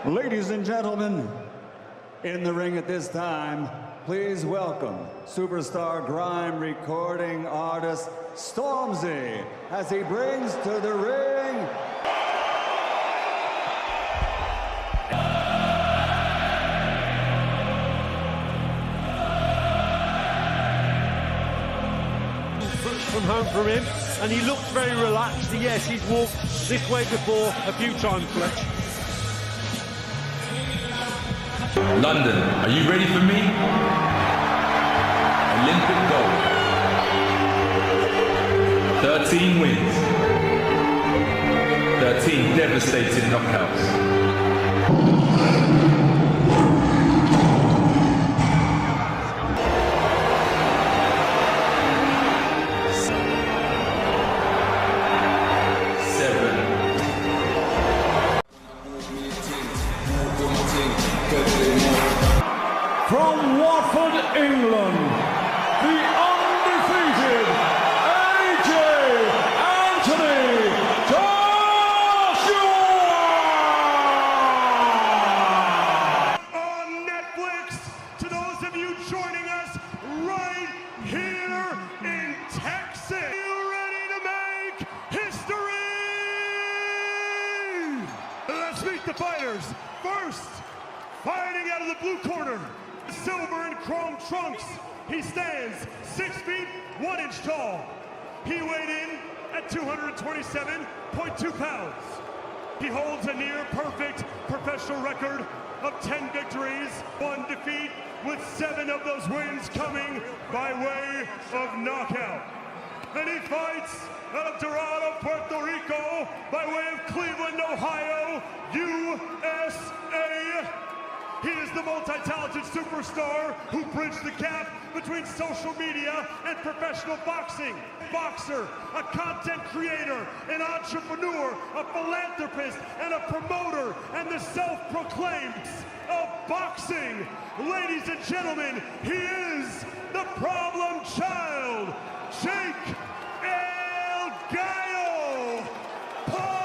Ladies and gentlemen, in the ring at this time, please welcome superstar grime recording artist Stormzy as he brings to the ring from home from him, and he looks very relaxed. Yes, he's walked this way before a few times, Fletch. London, are you ready for me? Olympic gold. 13 wins. 13 devastating knockouts. From Watford, England, the undefeated AJ Anthony Joshua! On Netflix, to those of you joining us right here in Texas. Are you ready to make history? Let's meet the fighters. First, fighting out of the blue corner, silver and chrome trunks. He stands 6 feet 1 inch tall. He weighed in at 227.2 pounds. He holds a near perfect professional record of 10 victories, 1 defeat, with 7 of those wins coming by way of knockout. And he fights out of Dorado, Puerto Rico, by way of Cleveland, Ohio, USA. He is the multi-talented superstar who bridged the gap between social media and professional boxing. Boxer, a content creator, an entrepreneur, a philanthropist, and a promoter, and the self-proclaimed of boxing. Ladies and gentlemen, he is the problem child, Jake El Gallo Paul.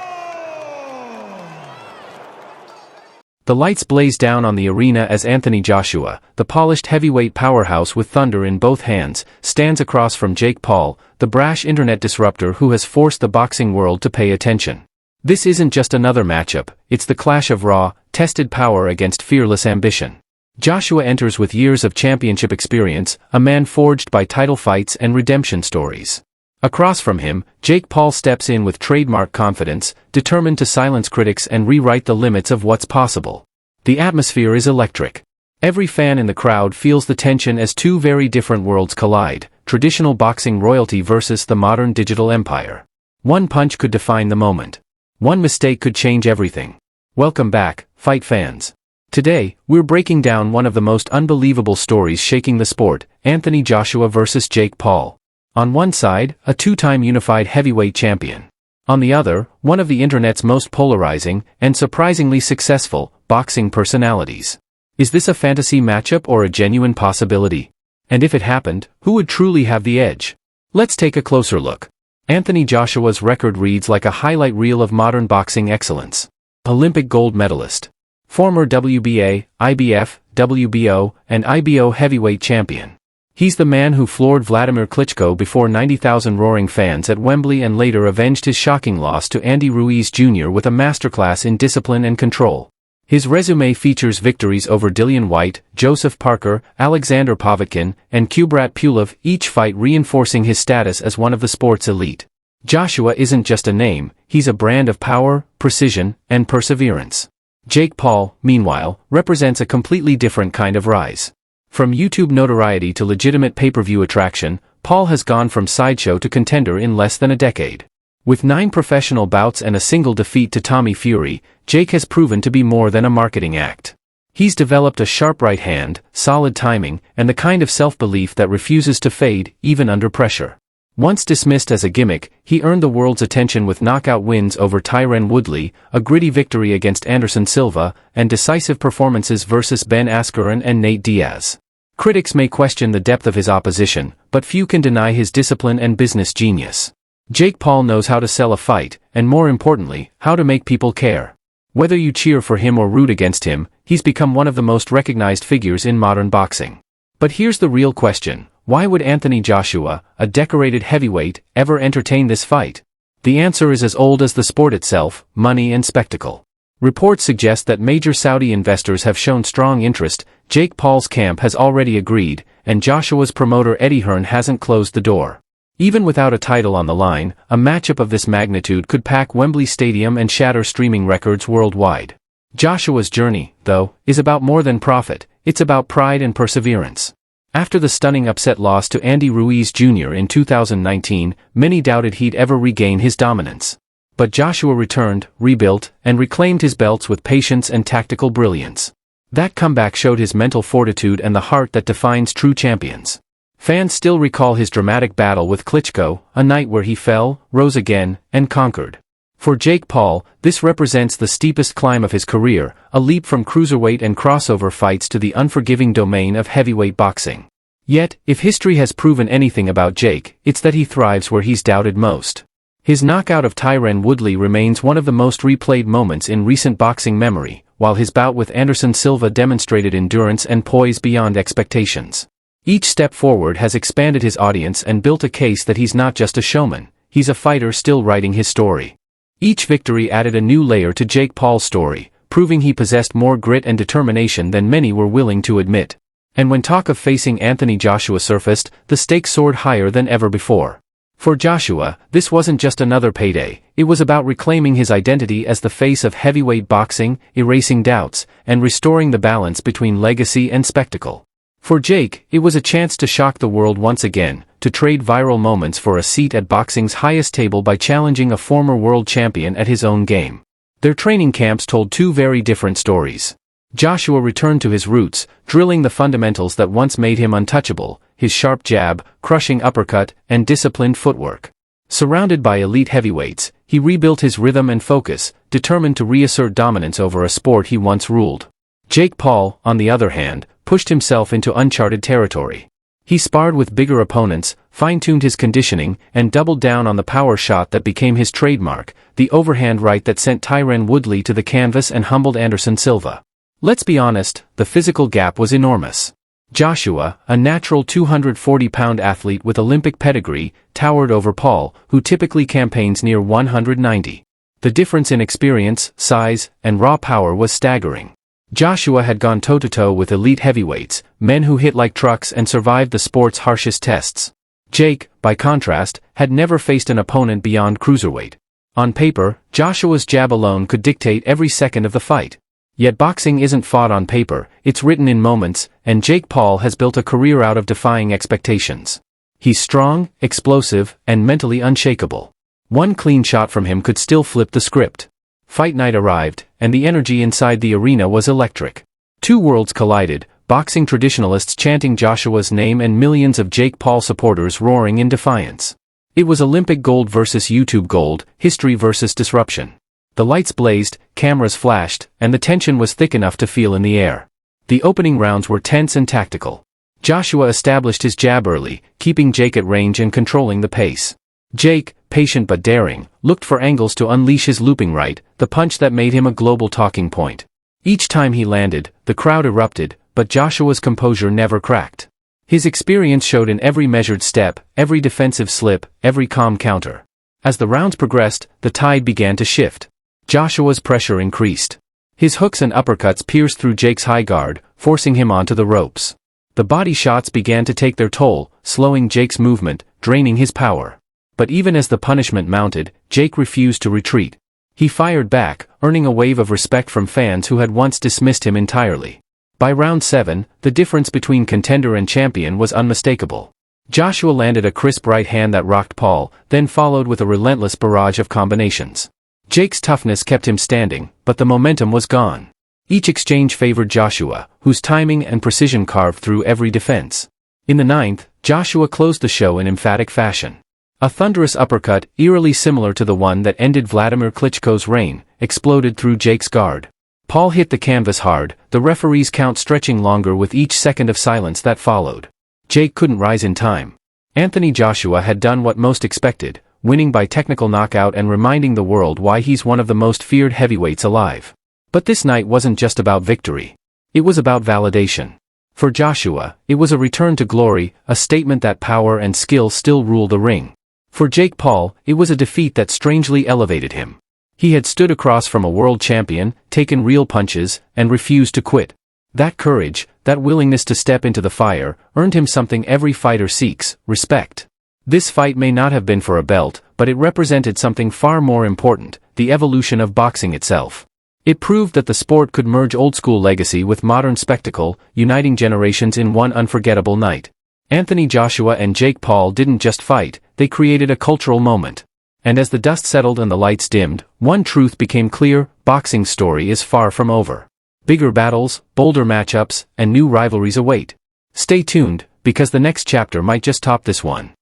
The lights blaze down on the arena as Anthony Joshua, the polished heavyweight powerhouse with thunder in both hands, stands across from Jake Paul, the brash internet disruptor who has forced the boxing world to pay attention. This isn't just another matchup, it's the clash of raw, tested power against fearless ambition. Joshua enters with years of championship experience, a man forged by title fights and redemption stories. Across from him, Jake Paul steps in with trademark confidence, determined to silence critics and rewrite the limits of what's possible. The atmosphere is electric. Every fan in the crowd feels the tension as two very different worlds collide, traditional boxing royalty versus the modern digital empire. One punch could define the moment. One mistake could change everything. Welcome back, fight fans. Today, we're breaking down one of the most unbelievable stories shaking the sport, Anthony Joshua versus Jake Paul. On one side, a two-time unified heavyweight champion. On the other, one of the internet's most polarizing, and surprisingly successful, boxing personalities. Is this a fantasy matchup or a genuine possibility? And if it happened, who would truly have the edge? Let's take a closer look. Anthony Joshua's record reads like a highlight reel of modern boxing excellence. Olympic gold medalist. Former WBA, IBF, WBO, and IBO heavyweight champion. He's the man who floored Vladimir Klitschko before 90,000 roaring fans at Wembley and later avenged his shocking loss to Andy Ruiz Jr. with a masterclass in discipline and control. His resume features victories over Dillian Whyte, Joseph Parker, Alexander Povetkin, and Kubrat Pulev, each fight reinforcing his status as one of the sport's elite. Joshua isn't just a name, he's a brand of power, precision, and perseverance. Jake Paul, meanwhile, represents a completely different kind of rise. From YouTube notoriety to legitimate pay-per-view attraction, Paul has gone from sideshow to contender in less than a decade. With 9 professional bouts and a single defeat to Tommy Fury, Jake has proven to be more than a marketing act. He's developed a sharp right hand, solid timing, and the kind of self-belief that refuses to fade, even under pressure. Once dismissed as a gimmick, he earned the world's attention with knockout wins over Tyron Woodley, a gritty victory against Anderson Silva, and decisive performances versus Ben Askren and Nate Diaz. Critics may question the depth of his opposition, but few can deny his discipline and business genius. Jake Paul knows how to sell a fight, and more importantly, how to make people care. Whether you cheer for him or root against him, he's become one of the most recognized figures in modern boxing. But here's the real question: why would Anthony Joshua, a decorated heavyweight, ever entertain this fight? The answer is as old as the sport itself: money and spectacle. Reports suggest that major Saudi investors have shown strong interest, Jake Paul's camp has already agreed, and Joshua's promoter Eddie Hearn hasn't closed the door. Even without a title on the line, a matchup of this magnitude could pack Wembley Stadium and shatter streaming records worldwide. Joshua's journey, though, is about more than profit, it's about pride and perseverance. After the stunning upset loss to Andy Ruiz Jr. in 2019, many doubted he'd ever regain his dominance. But Joshua returned, rebuilt, and reclaimed his belts with patience and tactical brilliance. That comeback showed his mental fortitude and the heart that defines true champions. Fans still recall his dramatic battle with Klitschko, a night where he fell, rose again, and conquered. For Jake Paul, this represents the steepest climb of his career, a leap from cruiserweight and crossover fights to the unforgiving domain of heavyweight boxing. Yet, if history has proven anything about Jake, it's that he thrives where he's doubted most. His knockout of Tyron Woodley remains one of the most replayed moments in recent boxing memory, while his bout with Anderson Silva demonstrated endurance and poise beyond expectations. Each step forward has expanded his audience and built a case that he's not just a showman, he's a fighter still writing his story. Each victory added a new layer to Jake Paul's story, proving he possessed more grit and determination than many were willing to admit. And when talk of facing Anthony Joshua surfaced, the stakes soared higher than ever before. For Joshua, this wasn't just another payday, it was about reclaiming his identity as the face of heavyweight boxing, erasing doubts, and restoring the balance between legacy and spectacle. For Jake, it was a chance to shock the world once again, to trade viral moments for a seat at boxing's highest table by challenging a former world champion at his own game. Their training camps told two very different stories. Joshua returned to his roots, drilling the fundamentals that once made him untouchable: his sharp jab, crushing uppercut, and disciplined footwork. Surrounded by elite heavyweights, he rebuilt his rhythm and focus, determined to reassert dominance over a sport he once ruled. Jake Paul, on the other hand, pushed himself into uncharted territory. He sparred with bigger opponents, fine-tuned his conditioning, and doubled down on the power shot that became his trademark, the overhand right that sent Tyron Woodley to the canvas and humbled Anderson Silva. Let's be honest, the physical gap was enormous. Joshua, a natural 240-pound athlete with Olympic pedigree, towered over Paul, who typically campaigns near 190. The difference in experience, size, and raw power was staggering. Joshua had gone toe-to-toe with elite heavyweights, men who hit like trucks and survived the sport's harshest tests. Jake, by contrast, had never faced an opponent beyond cruiserweight. On paper, Joshua's jab alone could dictate every second of the fight. Yet boxing isn't fought on paper, it's written in moments, and Jake Paul has built a career out of defying expectations. He's strong, explosive, and mentally unshakable. One clean shot from him could still flip the script. Fight night arrived, and the energy inside the arena was electric. Two worlds collided, boxing traditionalists chanting Joshua's name and millions of Jake Paul supporters roaring in defiance. It was Olympic gold versus YouTube gold, history versus disruption. The lights blazed, cameras flashed, and the tension was thick enough to feel in the air. The opening rounds were tense and tactical. Joshua established his jab early, keeping Jake at range and controlling the pace. Jake, patient but daring, looked for angles to unleash his looping right, the punch that made him a global talking point. Each time he landed, the crowd erupted, but Joshua's composure never cracked. His experience showed in every measured step, every defensive slip, every calm counter. As the rounds progressed, the tide began to shift. Joshua's pressure increased. His hooks and uppercuts pierced through Jake's high guard, forcing him onto the ropes. The body shots began to take their toll, slowing Jake's movement, draining his power. But even as the punishment mounted, Jake refused to retreat. He fired back, earning a wave of respect from fans who had once dismissed him entirely. By round 7, the difference between contender and champion was unmistakable. Joshua landed a crisp right hand that rocked Paul, then followed with a relentless barrage of combinations. Jake's toughness kept him standing, but the momentum was gone. Each exchange favored Joshua, whose timing and precision carved through every defense. In the 9th, Joshua closed the show in emphatic fashion. A thunderous uppercut, eerily similar to the one that ended Vladimir Klitschko's reign, exploded through Jake's guard. Paul hit the canvas hard, the referee's count stretching longer with each second of silence that followed. Jake couldn't rise in time. Anthony Joshua had done what most expected, winning by technical knockout and reminding the world why he's one of the most feared heavyweights alive. But this night wasn't just about victory. It was about validation. For Joshua, it was a return to glory, a statement that power and skill still rule the ring. For Jake Paul, it was a defeat that strangely elevated him. He had stood across from a world champion, taken real punches, and refused to quit. That courage, that willingness to step into the fire, earned him something every fighter seeks: respect. This fight may not have been for a belt, but it represented something far more important: the evolution of boxing itself. It proved that the sport could merge old-school legacy with modern spectacle, uniting generations in one unforgettable night. Anthony Joshua and Jake Paul didn't just fight, they created a cultural moment. And as the dust settled and the lights dimmed, one truth became clear: boxing's story is far from over. Bigger battles, bolder matchups, and new rivalries await. Stay tuned, because the next chapter might just top this one.